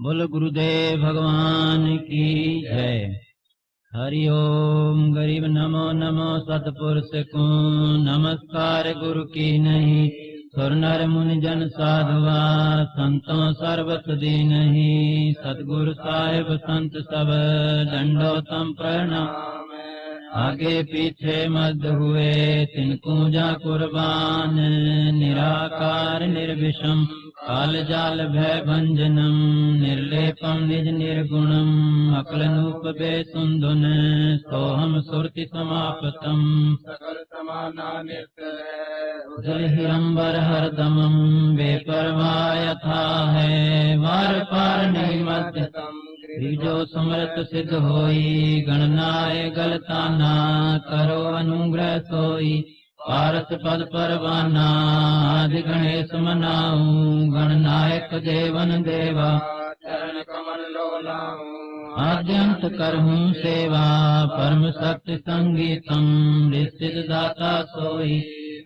बोल गुरुदेव भगवान की जय। हरि ओम। गरीब नमो नमो सतपुरुष को नमस्कार गुरु की नहीं। सुर नर मुनि जन साधुआ संतों सर्वत दी नहीं। सतगुरु साहिब संत सब दंडोतम प्रणाम। आगे पीछे मद हुए तिनको जा कुर्बान। निराकार निर्विषम काल जाल भय भंजनम। निर्लेपम निज निर्गुणम अकलनूप बेसुंदुन। सोहम सुरति समापतम सकल समाना जल हिरंबर हरदमम। बेपरवाह यथा है वार पार नहीं मध्यतम। जो समर्थ सिद्ध होई गणनाय गलताना। करो अनुग्रह सोई पारस पद परवाना। आदि गणेश मनाऊं गणनायक देवन देवा। चरण कमल लोलाऊं आद्यंत करहूं सेवा। परम शक्ति संगीतम निश्चित दाता सोई।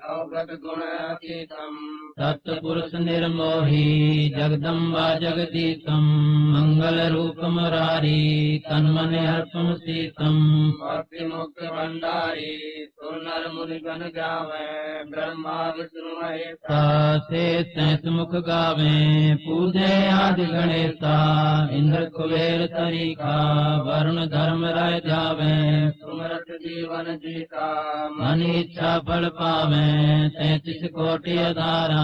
अवगत गुण अतीतम सत्पुरुष निर्मोही। जगदम्बा जगदीशम मंगल रूप मुरारी। तन्मन अर्पम सीतम भक्ति मुक्त भंडारी। सुनर मुनि गण गावे ब्रह्मा विष्णु महेशा। शेष मुख गावे पूजे आदि गणेशा। इंद्र कुबेर तरीका वरुण धर्म राय जावे। सुमरत जीवन जीता मन इच्छा फल पावे। 33 कोटि अधारा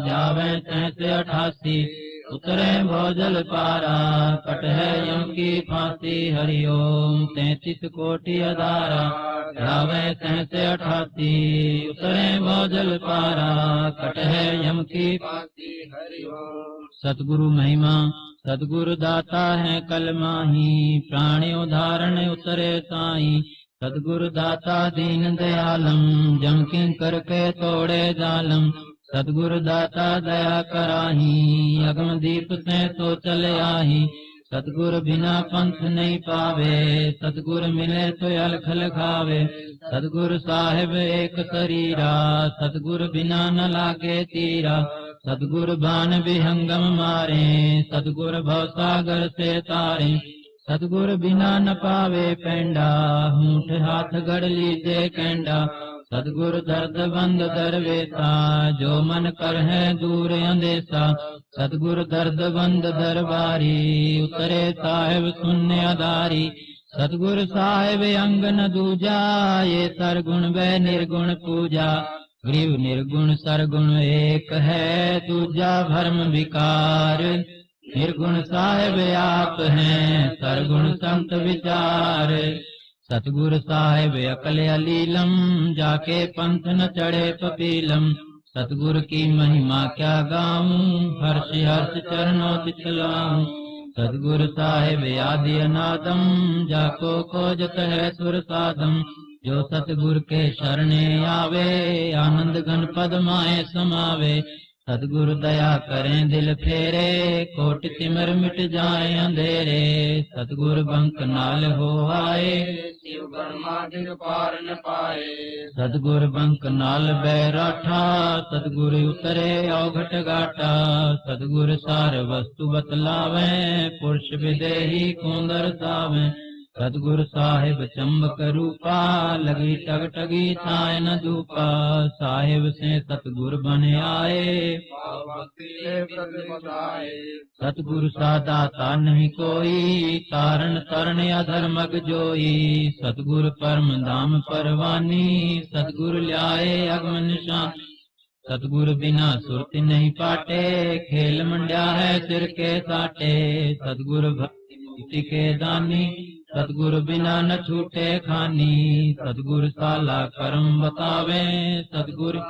जावे 88। उतरे भोजल पारा कट है यम की फांसी। हरि ओम। 33 कोटि अधारा जावे 88। उतरे भोजल पारा कट है यम की फांसी। हरि ओम। सतगुरु महिमा सतगुरु दाता है कल माही। प्राणी उदाहरण उतरे साई। सतगुरु दाता दीन दयालम जम किंकर के तोड़े जालम। सतगुरु दाता दया कराही अगम दीप से तो चले आही। सतगुरु बिना पंथ नहीं पावे सतगुरु मिले तो अलख खावे। सतगुरु साहिब एक शरीरा सतगुरु बिना न लागे तीरा। सतगुरु बान विहंगम मारे सतगुरु भवसागर से तारे। सतगुरु बिना न पावे पेंडा हूठ हाथ गढ़ लीजे कैंडा। सतगुरु दर्द बंद दरवेसा जो मन कर है दूर अंदेसा। सतगुरु दर्द बंद दरबारी उतरे साहिब शून्य आधारी। सतगुरु साहिब अंग न दूजा ये सरगुण व निर्गुण पूजा। ग्रीव निर्गुण सरगुण एक है दूजा भरम विकार। निर्गुण साहिब आप हैं सरगुण संत विचार। सतगुरु साहिब अकल अलीलम जाके पंथ न चढ़े पपीलम। सतगुरु की महिमा क्या गाऊं हर्ष हर्ष चरणों दिखलाऊं। सतगुरु साहिब आदि अनादम जाको खोजत है सुर साधम। जो सतगुरु के शरणे आवे आनंद घन पद माए समावे। सतगुरु दया करें दिल फेरे कोटि तिमिर मिट जाए अंधेरे। सतगुरु बंक नाल हो आए शिव गण पार न पाए। सतगुरु बंक नाल बैराठा सतगुरु उतरे अवघट घाटा। सतगुरु सार वस्तु बतलावे पुरुष विदेही को दर्शावे। सतगुरु साहिब चंबक रूपा लगी टग टगी छाए न धूपा। साहिब से सतगुरु बन आए सतगुरु सादाता नहीं कोई। तारण तरण अधर्मग जोई। सतगुरु परम धाम परवानी सतगुरु ल्याए अगम निशान। सतगुरु बिना सुरति नहीं पाटे खेल मंड्या है सिर के साटे। सतगुरु भक्ति के दानी सतगुरु बिना न छूटे खानी। सतगुरु साला कर्म बतावे सतगुरु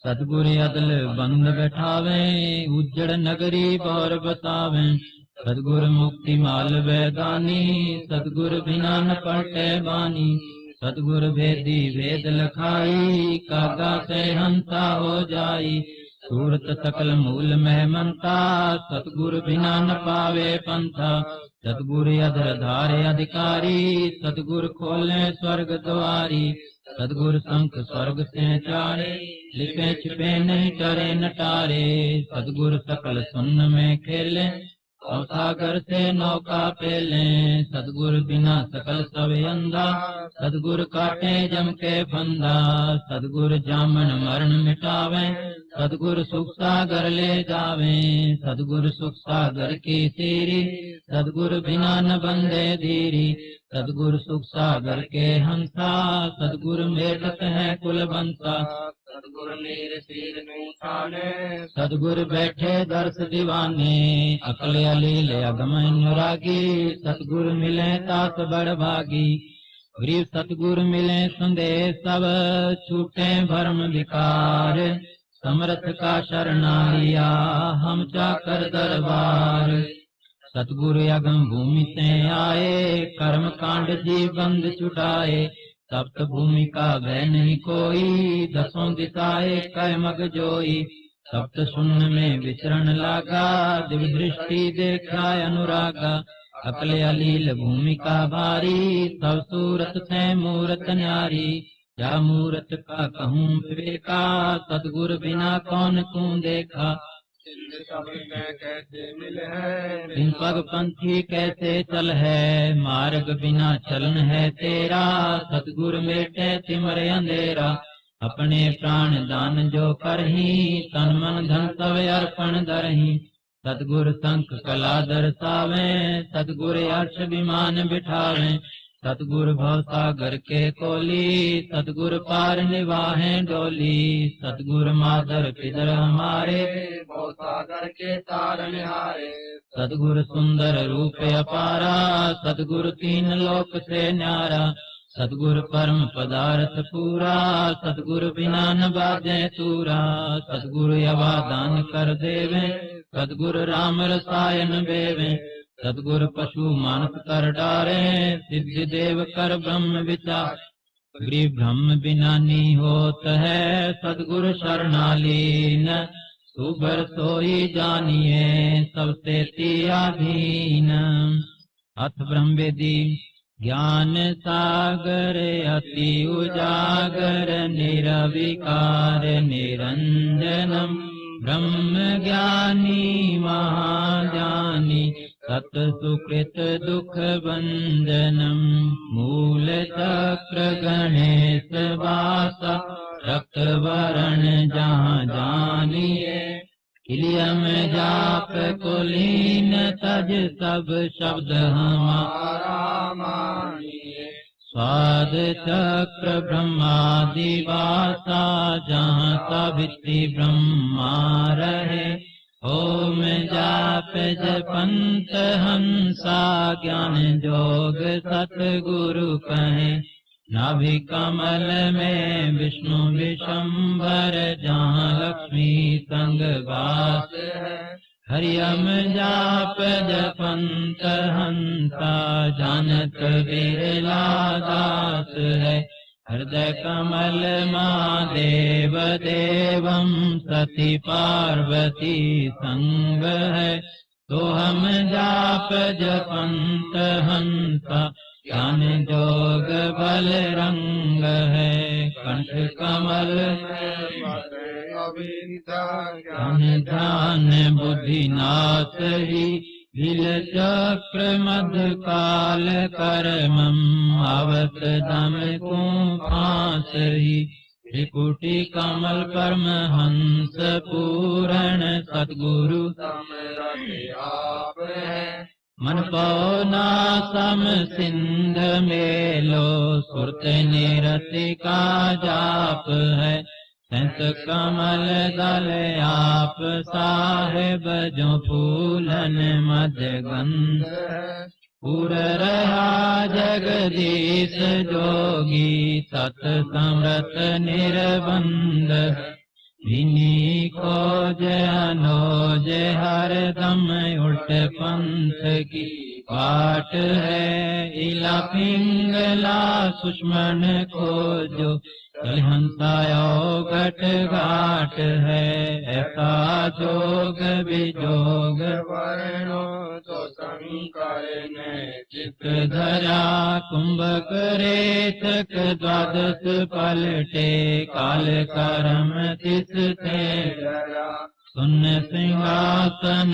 सतगुरु अदल बंद बैठावे। उज्जड़ नगरी बौर बतावे। सतगुरु मुक्ति माल वैदानी सतगुरु बिना न पलटे बानी। सतगुरु भेदी वेद लखाई कागा से हंता हो जाई। सूरत सकल मूल महमंता सतगुरु बिना न पावे पंथा। सतगुरु अधर धारे अधिकारी सतगुरु खोले स्वर्ग द्वारी। सतगुरु संख स्वर्ग से चारे लिखे छिपे नहीं करे नटारे। सतगुर सकल सुन्न में खेले, और सागर से नौका पेले। सतगुर बिना सकल सब अंधा, सतगुर काटे जम के फंदा। सतगुर जामन मरण मिटावे, सतगुर सुख सागर ले जावे। सतगुर सुख सागर की सीरी, सतगुर बिना न बंदे धीरी। सतगुर सुख सागर के हंसा, सतगुर मेटत है कुल बंसा। सतगुर मेरे सिर नूठाने, सतगुर बैठे दर्श दीवाने। अकल अलील अगम अनुरागी, सतगुर मिले तात बड़ भागी। गरीब सतगुर मिले संदेश सब, छूटे भरम विकार। समर्थ का शरणा लिया, हम चाकर दरबार। सतगुरु अगम भूमि से आए, कर्म कांड जी बंद छुटाए। सप्त भूमि का भय नहीं कोई, दसों दिशाए कै मग जोई। सप्त शून्य में विचरण लागा, दिव्य दृष्टि देखा अनुरागा। अकल अलील भूमि का भारी, सब सूरत से मूरत न्यारी। या मूरत का कहूँ विवेका, सतगुर बिना कौन तू देखा। कैसे मिल है, इन पग पंथी कैसे चल है। मार्ग बिना चलन है तेरा, सतगुर मेटे तिमर अंधेरा। अपने प्राण दान जो करही, तन मन धन सब अर्पण दरही। सतगुर संख कला दर्शावे, सतगुर अर्श विमान बिठावे। सतगुर भव सागर के कोली, सतगुर पार निवाहे डोली। सतगुर मादर पिदर हमारे, भव सागर के तार निहारे। सतगुर सुंदर रूप अपारा, सतगुर तीन लोक से न्यारा। सतगुर परम पदार्थ पूरा, सतगुर बिना न बाजे तूरा। सतगुर यवा दान कर देवे, सतगुर राम रसायन बेवे। सतगुर पशु मानस कर डारे, सिद्धि देव कर ब्रह्म विचार। गृह ब्रह्म बिना नी होत है, सतगुर शरणालीन। सुबर सोई जानिए, सबसे तियाधीन। अथ ब्रह्म वेदी ज्ञान सागर अति उजागर, निरविकार निरंजनम। ब्रह्म ज्ञानी महाज्ञानी, सत सुकृत दुख बंधनम। मूल चक्र गणेश वासा, रक्त वरण जहाँ जानिए। इलियम जाप कुलीन, तज सब शब्द हमारा मानिए। स्वाद चक्र ब्रह्मादि वासा, जहाँ सावित्री ब्रह्मा रहे। ओम जाप जपंत हंसा, ज्ञान जोग सतगुरु कहे। नाभि कमल में विष्णु विशंभर, जहाँ लक्ष्मी संग वास है। हरियम जाप जपंत हंसा, जानत बिरला दास है। हृदय कमल महादेव देवम, सती पार्वती संग है। तो हम जाप जपंत हंसा, ज्ञान जोग बल रंग है। कंठ कमल ज्ञान ध्यान बुद्धि नाश ही। नील चक्र मध्य काल कर्मम, आवत दम को फांस ही। त्रिपुटी कमल परमहंस पूरण, सतगुरु आप है। मन पौना सम सिंध मेलो, सुरत निरति का जाप है। संत कमल दल आप साहेब, जो फूलन मध्य गंध। पूर रहा जगदीश जोगी, सत समरत निर्बंध। इन्हीं को जयनोज हर दम, उल्ट पंथ की बाट है। इला पिंगला सुष्मन को जो, हंसायो घट घाट है, ऐसा जोग विजोग वर्णो तो संकर ने चित धरा। कुंभक रेतक द्वादश पलटे, काल कर्म तिस थे जरा सुन सिंहासन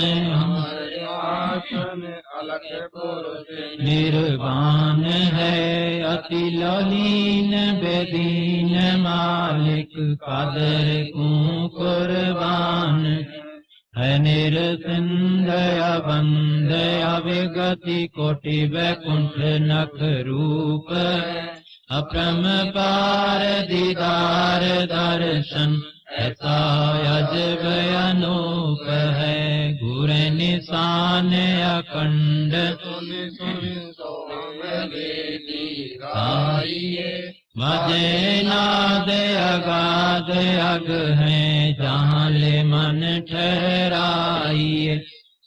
आसन अलग पुरुष निर्वाण है। अति ललीन बेदीन मालिक, कादर को कुर्बान है। निरसिंधया बंदया विगति, कोटि वैकुंठ नख रूप अप्रम पार दीदार दर्शन, ऐसा अजब अनूप है। घूर निशान अखंड सुनि सुनि सोम देती गाइए बजे नाद अगाध अग है, जहाँ ले मन ठहराइए।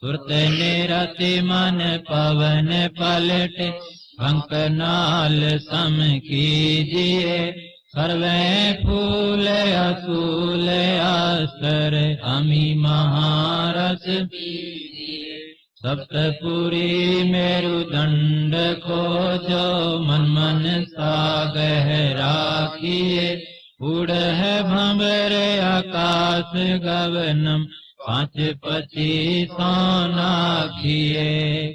सुरत निरति मन पवन पलटे, कंकनाल सम कीजिए। सर्वे फूल असूल अस्तर, अमी महारस पीजिए। सप्तपुरी मेरुदंड खोजो, मन मन सा गहराखिए। उड़ है भंवर आकाश गगनम, पांच पच्चीस नाखिए।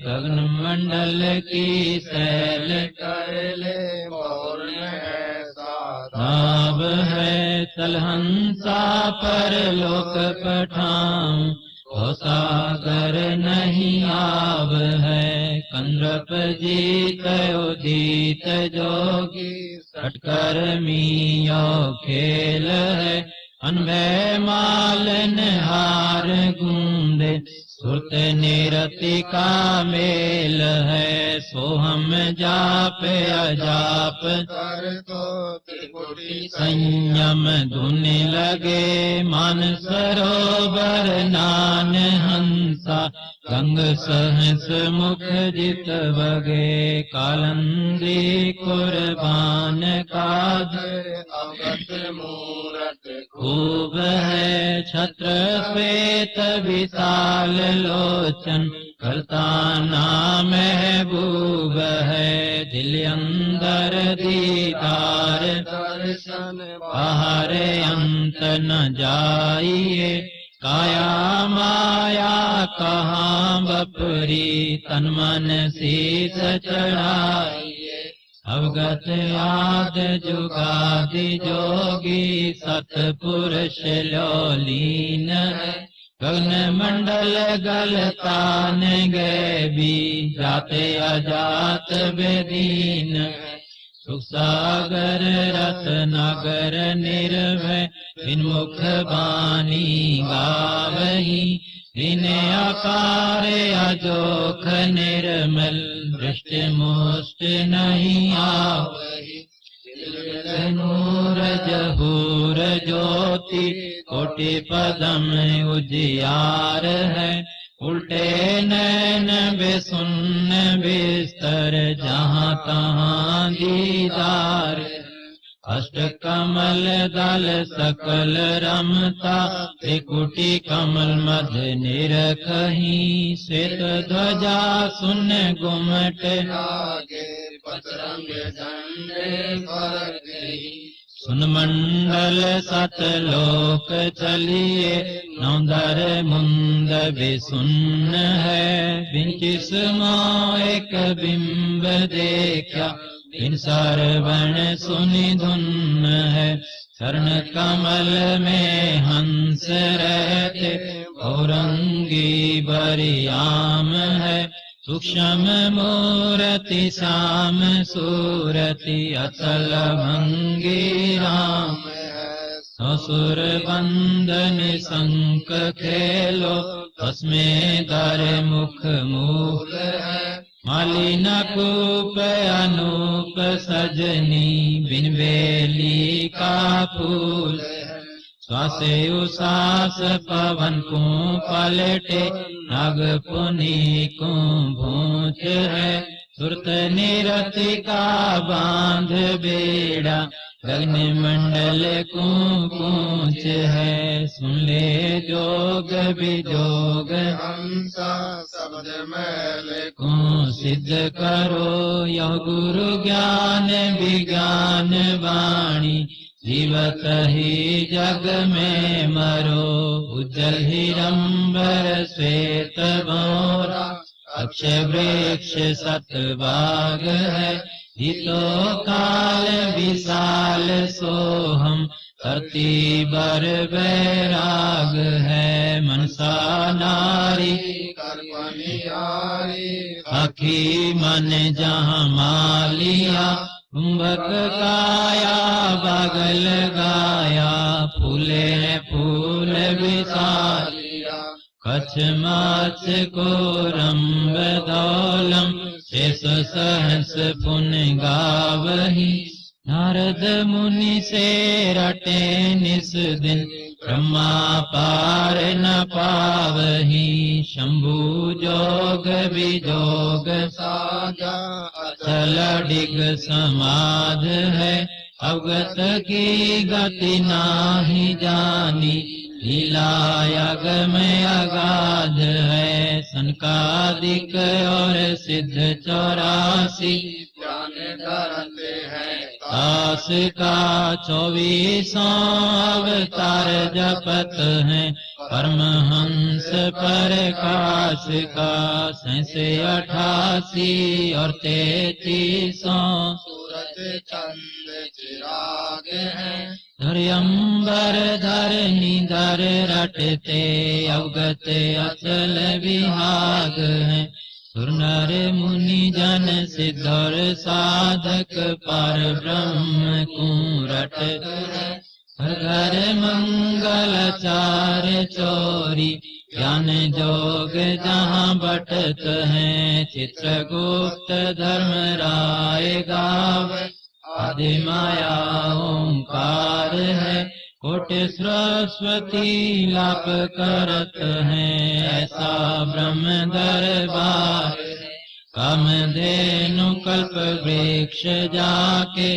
गगन मंडल की सैल कर ले पूर्ण ऐसा भाव है। तलहंसा पर लोक पठाऊं, हो सागर नहीं आव है। कंद्रप जीत उदित जोगी, सटकर्मियों खेल है। अनभय मालन हार गूंदे, सुरत निरति का मेल है। सो हम जाप अजाप कर तो त्रिपुटी संयम धुन लगे। मान सरोवर नान हंसा, गंग सहस मुख जित बगे। कालंदी कुर्बान काज, अवगत मूरत खूब है। छत्र श्वेत विशाल लोचन, करता नाम महबूब है। दिल अंदर दीदार दर्शन बाहर अंत न जाइए। काया माया कहाँ बपरी, तन मन शीस चढ़ाइए। अवगत आद जुगादि जोगी, सतपुरुष लोलीन है। गगन मंडल गलतान गए भी, जाते अजात बेदीन है। सुख सागर रस नगर निर्भय, विनमुख बानी गावही। दिन आकार अजोख निर्मल, दृष्टि मुष्ट नहीं आवही। नूर जहूर ज्योति, कोटि पदम उजियार है। उल्टे नैन बेसुन्न बिस्तर, जहाँ तहाँ दीदार। अष्ट कमल दल सकल रमता, त्रिकुटी कमल मध निरखही। श्वेत ध्वजा सुन गुमट लागे, पतरंग झंडे पर गई। सुन मंडल सतलोक चलिए, नौदर मुंद बेसुन्न है। बिंचिस एक बिंब देखा, बिन सरवण सुनि धुन है। चरण कमल में हंस रहते, औरंगी बरियाम है। सूक्ष्म मूर्ति श्याम सूरति, अचल भंगी राम है। ससुर बंदन संक खेलो, तस्में दर मुख मूल है। मालिन कूप अनूप सजनी, बिन बेली का फूल है। श्वासे उसास पवन को पलटे, नाग पुनि को भूत है। सुरत निरति का बांध बेड़ा, गगन मंडल कूच है, सुन ले जोग विजोग हंसा शब्द मैल को सिद्ध करो। यह गुरु ज्ञान विज्ञान वाणी, जीवत ही जग में मरो। उज्जल हिरंबर श्वेत भौरा, अक्षय वृक्ष सतभाग है। हितो काल विशाल सोहम, धरती बर बैराग है। मनसा नारी कर्मनिहारी, आखी मन जहाँ मालिया। कुंभक काया बागल गाया, फूले फूल विशालिया। कच्छ माछ को रंब दौलम, शेष सहस पुन गावही। नारद मुनि से रटे निस दिन, ब्रह्मा पार न पावही। शंभु जोग विजोग साजा अचल डिग समाध है। अवगत की गति नाही जानी, लीलायग में अगाध है। सनकादिक और सिद्ध 84, ज्ञान धरते हैं दास का 24 अवतार जपत है। परमहंस प्रकाश का 88 और 33 सूरज चंद्र चिराग हैं। धर्यंबर धरनी धर रटते, अवगत अचल विहाग है। सुर नर मुनि जन सिद्ध और साधक, पर ब्रह्म को रटत है। हर घर मंगल चार चोरी, ज्ञान जोग जहाँ बटत है। चित्रगुप्त धर्म राय गावे, आदि माया ओंकार है। कोटि सरस्वती लाप करत है, ऐसा ब्रह्म दरबार है। कामधेनु कल्प वृक्ष जाके,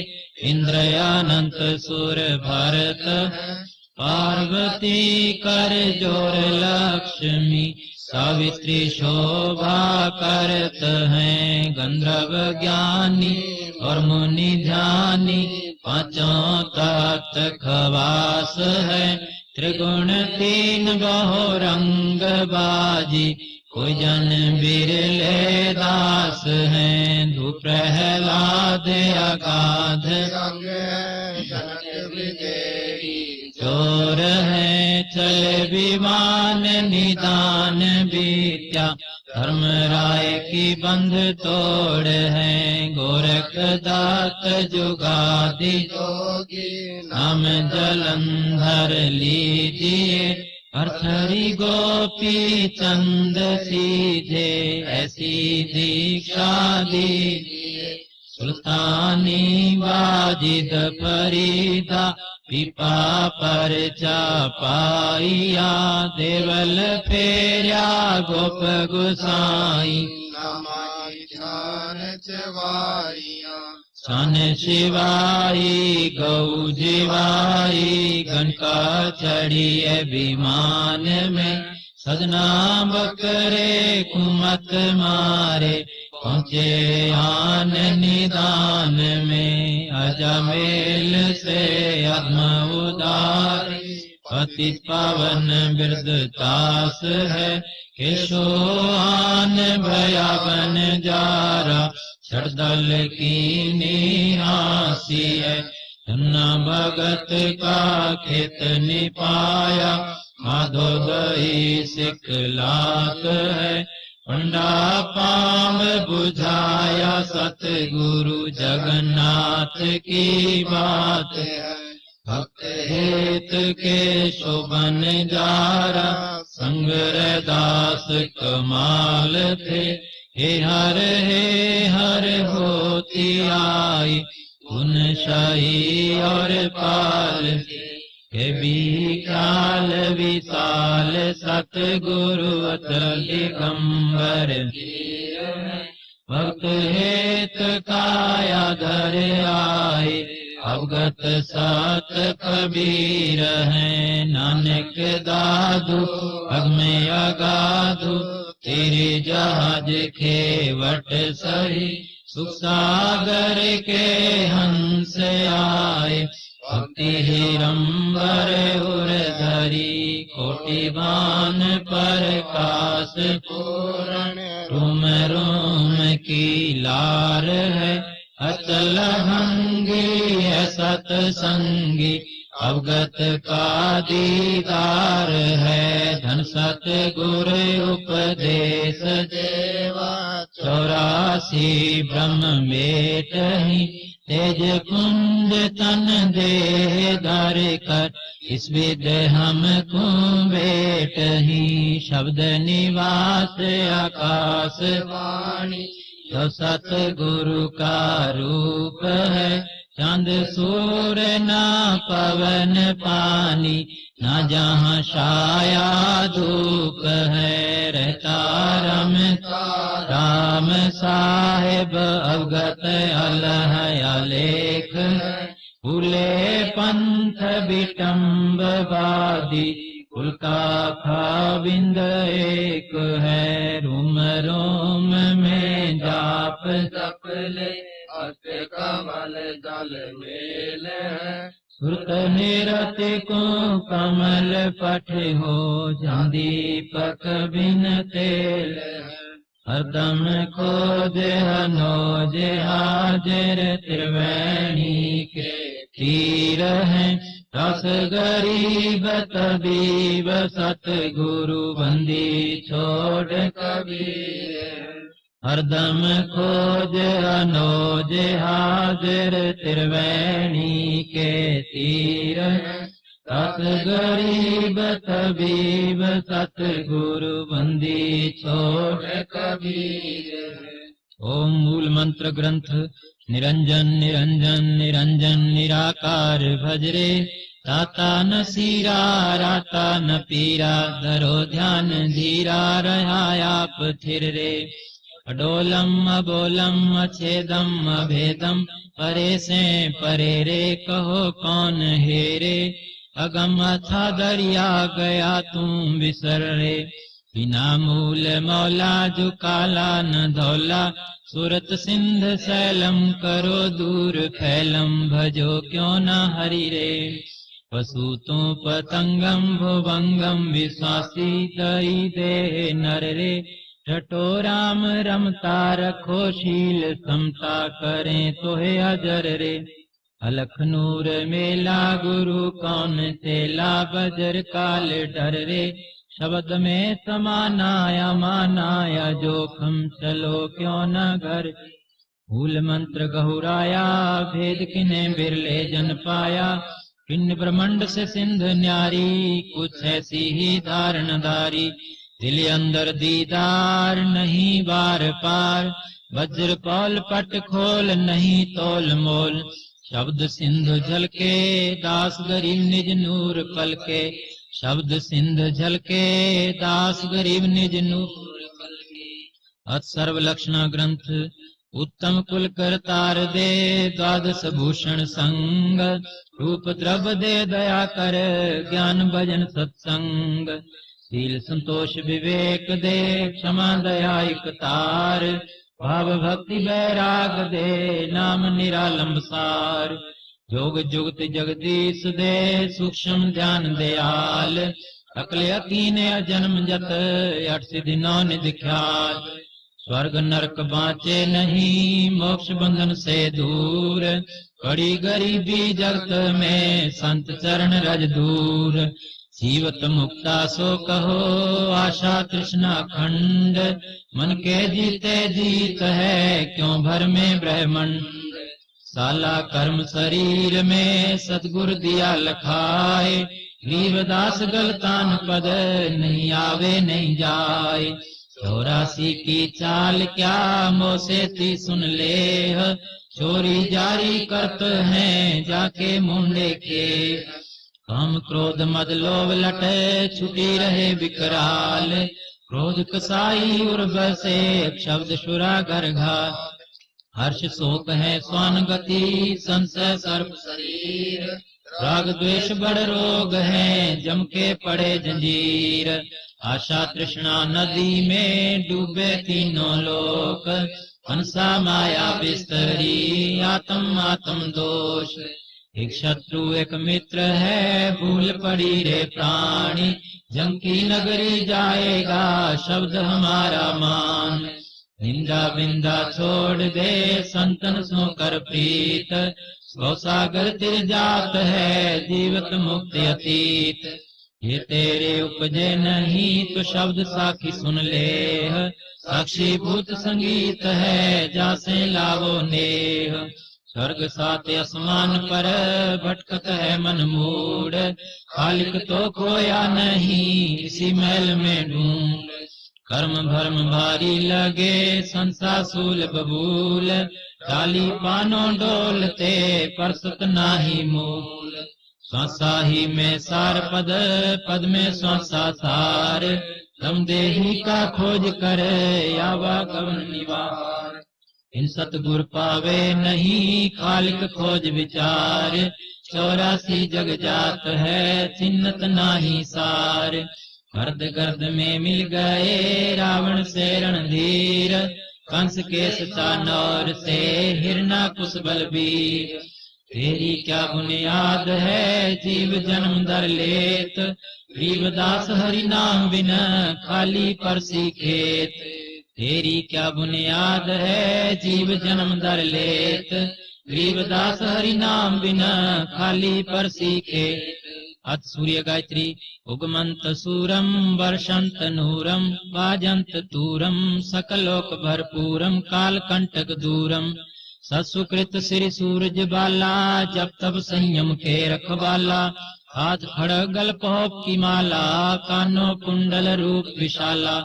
इंद्र अनंत सुर भरत है। पार्वती कर जोर लक्ष्मी, सावित्री शोभा करत है। गंधर्व ज्ञानी और मुनि ध्यानी, पांचों तत्व खवास है। त्रिगुण 3 बहुरंग बाजी, कोई जन बिरले दास है। धूप प्रहलाद अगाध रंग जनक विदेही, चोर है चले विमान निदान विद्या। धर्म राय की बंध तोड़ है, गोरख दात जुगादि। जोगी नाम जलंधर लीजिए, अर्थरी गोपी चंद सीधे। ऐसी दीक्षा दीजिए, सुल्तानी वाजिद फरीदा। पीपा पर चापाइया, देवल फेर्या गोप गुसाई। नमाई ध्यान चवारियां, सन शिवाई गौ जीवाई। गण का चढ़िए विमान में, सजना बकरे कुमत मारे। पहुँचे आन निदान में, अजमेल से अधम उदारी। पति पावन बिरदतास है, केशो आन भयावन जारा। छड़दल की निहासी है, धन्ना भगत का खेत निपाया। माधो दही सिखलात है, पंडा पाम बुझाया। सतगुरु जगन्नाथ की बात है, भक्त हेत के शोभन जारा। संग दास कमाल थे, हे हर होती आई। उन शाही और पाल के विशाल विशाल। सतगुरु अतल दिगंबर, भक्त हेत काया धर आए। अवगत सात कबीर है, नानक दादू अगमे अगाधु, तेरे जहाज खेवट सही, सुख सागर के हंस आए, भक्ति हिरंबर उर धरी, कोटि बान प्रकाश पूर्ण रोम रोम की लार है, अचल भंगी है सतसंगी, अवगत का दीदार है, धन सत गुर उपदेश देवा 84 ब्रह्म बेटहि, तेज कुंज तन देह धर कर, इस विद हम को बेटहि, शब्द निवास आकाश वाणी तो सतगुरु का रूप है, चांद सूर्य ना पवन पानी, ना जहाँ छाया धूप है, रहता रमता राम साहेब, अवगत अलह आलेख, भूले पंथ विटम्बवादी, कुल का खाविंद एक है, रोम रोम में जाप सपले अत कमल जल मेल है, सुरत निरति को कमल पठ हो, जहाँ दीपक बिन तेल हरदम खोज हनोज हाजिर, त्रिवेणी के तीर है, रस गरीब तबीब सतगुरु बंदी छोड़ कबीर, हरदम खोज अनोज हाजिर, त्रिवेणी के तीर, रस गरीब तबीब सतगुरु बंदी छोड़ कबीर। ओम मूल मंत्र ग्रंथ निरंजन निरंजन निरंजन निराकार भजरे, राता न सीरा राता न पीरा, धरो ध्यान धीरा रहा आप थिर रे, अडोलम अबोलम अछेदम अभेदम, परे से परे रे कहो कौन हेरे, अगम था दरिया गया तुम बिसर रे, बिना मूल मौला झुकाला न धौला, सूरत सिंध सैलम करो दूर फैलम, भजो क्यों न हरि रे, पशु तो पतंगम भुवंगम, विश्वासी दई दे नर रे, रटो राम रमता रखो शील समता, करें तोहे अजर रे, अलख नूर मेला गुरु कौन तेला, बजर काल डर रे, शब्द में समानाया मानाया, जोखम चलो क्यों न घर, मूल मंत्र गहुराया भेद किन्हें बिरले जन पाया, किन्न ब्रह्मंड से सिंध न्यारी, कुछ ऐसी ही धारणदारी, दिल अंदर दीदार नहीं बार पार, वज्र पौल पट खोल नहीं तोल मोल, शब्द सिंधु झलके दास गरीब निज नूर पलके, शब्द सिंध झलके दास गरीब निज नूर पलके, अत सर्व लक्षण ग्रंथ उत्तम कुल करतार दे, द्वादश भूषण संग, रूप द्रव दे दया कर, ज्ञान भजन सत्संग, शील संतोष विवेक दे, क्षमा दया एक तार, भाव भक्ति बैराग दे, नाम निरालंब सार, जोग जुगत जगदीश दे, सूक्ष्म ध्यान दयाल, अकल यकीन अजन्म जत, 8 सिद्धि 9 निधि ख्याल, स्वर्ग नरक बाँचे नहीं, मोक्ष बंधन से दूर, कड़ी गरीबी जगत में, संत चरण रज दूर, जीवत मुक्ता सो कहो, आशा तृष्णा खंड, मन के जीते जीत है, क्यों भर में ब्रह्मंड, साला कर्म शरीर में सतगुर दिया लखाए, गरीबदास गलतान पद नहीं आवे नहीं जाए, 84 की चाल क्या मोसे थी सुन ले, चोरी जारी करत हैं जाके मुंडे के, काम क्रोध मद लोभ लटे छुटी रहे विकराल, क्रोध कसाई उर्वसे शब्द शुरा घर घात, हर्ष शोक है स्वान गति, संशय सर्प शरीर राग द्वेष बड़ रोग है, जम के पड़े जंजीर। आशा तृष्णा नदी में डूबे तीनों लोक, हंसा माया बिस्तरी आत्म आत्म दोष। एक शत्रु एक मित्र है, भूल पड़ी रे प्राणी, जंग की नगरी जाएगा शब्द हमारा मान। निंदा बिंदा छोड़ दे संतन सो कर प्रीत, गौसागर तिर जात है जीवत मुक्त अतीत। ये तेरे उपजे नहीं तो शब्द साखी सुन ले, साक्षी भूत संगीत है जासे लावो नेह। स्वर्ग सात आसमान पर भटकत है मन मूड, खालिक तो खोया नहीं इसी महल में ढूंढ। कर्म भर्म भारी लगे संसा सूल बबूल, डाली पानो डोलते परसत नाही मूल। श्वासा ही में सार पद, पद में श्वासा सार, तम देही का खोज करे आवा कवन निवार। इन सतगुर पावे नहीं खालिक खोज विचार, 84 जग जात है चिन्हत नाही सार। गर्द गर्द में मिल गए रावण से रणधीर, कंस के चानौर से हिरणाकुश बलबीर। तेरी क्या बुनियाद है जीव जन्म दर लेत, गरीबदास हरि नाम बिना खाली परसी खेत। तेरी क्या बुनियाद है जीव जन्म दर लेत, गरीबदास हरि नाम बिना खाली परसी खेत। अत सूर्य गायत्री उगमंत सूरम, वर्षंत नूरम, वाजंत तूरम, सकलोक भरपूरम, काल कंटक दूरम। सत्सुकृत श्री सूरज बाला, जब तब संयम के रखवाला। हाथ खड़ग गल पहोप की माला, कानो कुंडल रूप विशाला।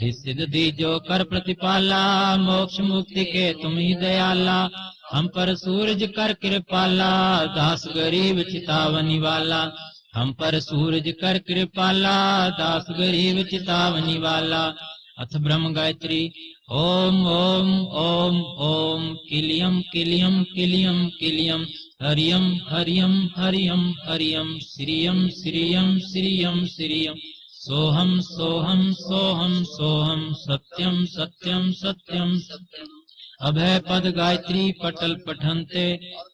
सिद्ध दीजो कर प्रतिपाला, मोक्ष मुक्ति के तुम ही दयाला। हम पर सूरज कर कृपाला, दास गरीब चितावनी वाला। हम पर सूरज कर कृपाला, दास गरीब चितावनी वाला। अथ ब्रह्म गायत्री ओम ओम ओम ओम, किलियम किलियम किलियम किलियम, हरियम हरियम हरियम हरियम, श्रियम श्रियम श्रियम श्रियम, सोहम सोहम सोहम सोहम, सत्यम सत्यम सत्यम सत्यम। अभय पद गायत्री पटल पठन्ते,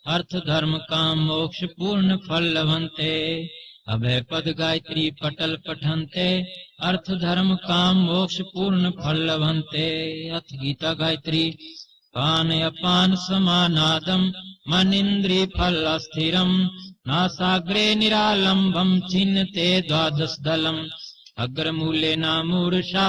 अर्थ धर्म काम मोक्ष पूर्ण फल लभन्ते। अभय पद गायत्री पटल पठन्ते, अर्थ धर्म काम मोक्ष पूर्ण फल लभन्ते। अथ गीता गायत्री पान अपान समानादम, मन इंद्रिय फल अस्थिरम, नासाग्रे निरालंबम, चिन्हते द्वादश दलम। अग्र मूले न मूर्षा,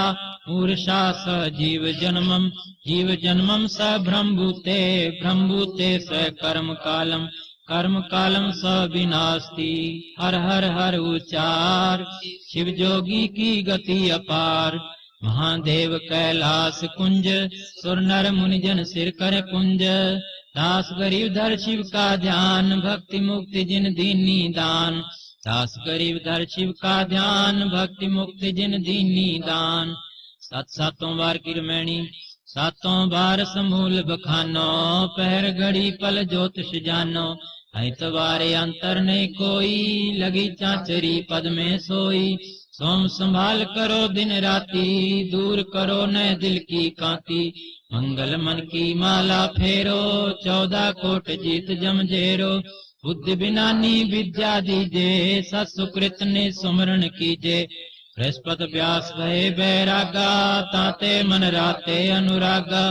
मूर्षा स जीव जन्मम, जीव जन्मम स ब्रह्मभूते, ब्रह्मभूते स कर्म कालम, कर्म कालम स विनास्ति। हर हर हर उच्चार, शिव जोगी की गति अपार। महादेव कैलाश कुंज, सुर नर मुनिजन सिर कर कुंज। दास गरीब धर शिव का ध्यान, भक्ति मुक्ति जिन दीनी दान। दास गरीब धर शिव का ध्यान, भक्ति मुक्ति जिन दीनी दान। सातों बार किरमैणी, सातों बार समूल बखानो, पहर घड़ी पल ज्योतिष जानो। ऐतवारे अंतर ने कोई, लगी चाचरी पद में सोई। सोम संभाल करो दिन राती, दूर करो न दिल की कांति। मंगल मन की माला फेरो, 14 कोट जीत जमजेरो। बुद्धि बिनानी विद्या दीजे, सत्सुकृत ने सुमरण कीजे। बृहस्पति व्यास भय बैरागा, ताते मन राते अनुरागा।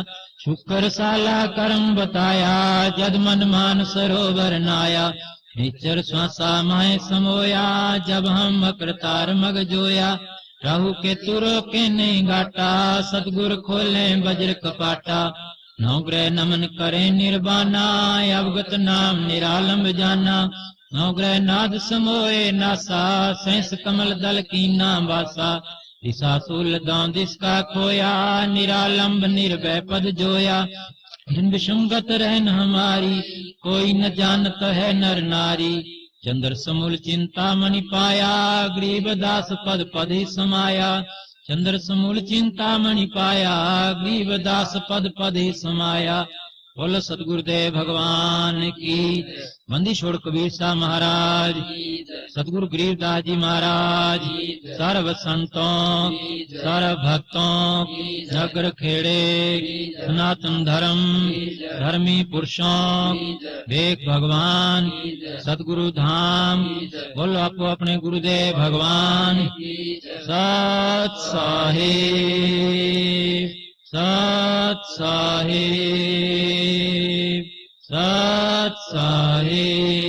शुक्र साला कर्म बताया, जद मन मान सरोवर नाया। निचर श्वासा माए समोया, जब हम अकृतार मग जोया। राहु के तुरो के नहीं घाटा, सतगुर खोले वज्र कपाटा। नवग्रह नमन करे निर्वाणा, अवगत नाम निरालंब जाना। नवग्रह नाद समोए नासा, सहस कमल दल की नाम वासा। दिशाशूल दां दिश का खोया, निरालंब निर्भय पद जोया। जिन विषुंगत रहन हमारी, कोई न जानत है नर नारी। चंद्र समूल चिंता मणि पाया, गरीबदास पद पद ही समाया। चंद्र समूल चिंता मणि पाया, गरीबदास पद पद ही समाया। बोल सतगुरुदेव भगवान की। बंदी छोड़ कबीर साहब महाराज, सतगुरु गरीबदास जी महाराज, सर्व संतों सर्व भक्तों, नगर खेड़े सनातन धर्म धर्मी पुरुषों, देख भगवान सतगुरु धाम, बोलो आपको अपने गुरुदेव भगवान। सत साहिब सत साहिब सत साहिब।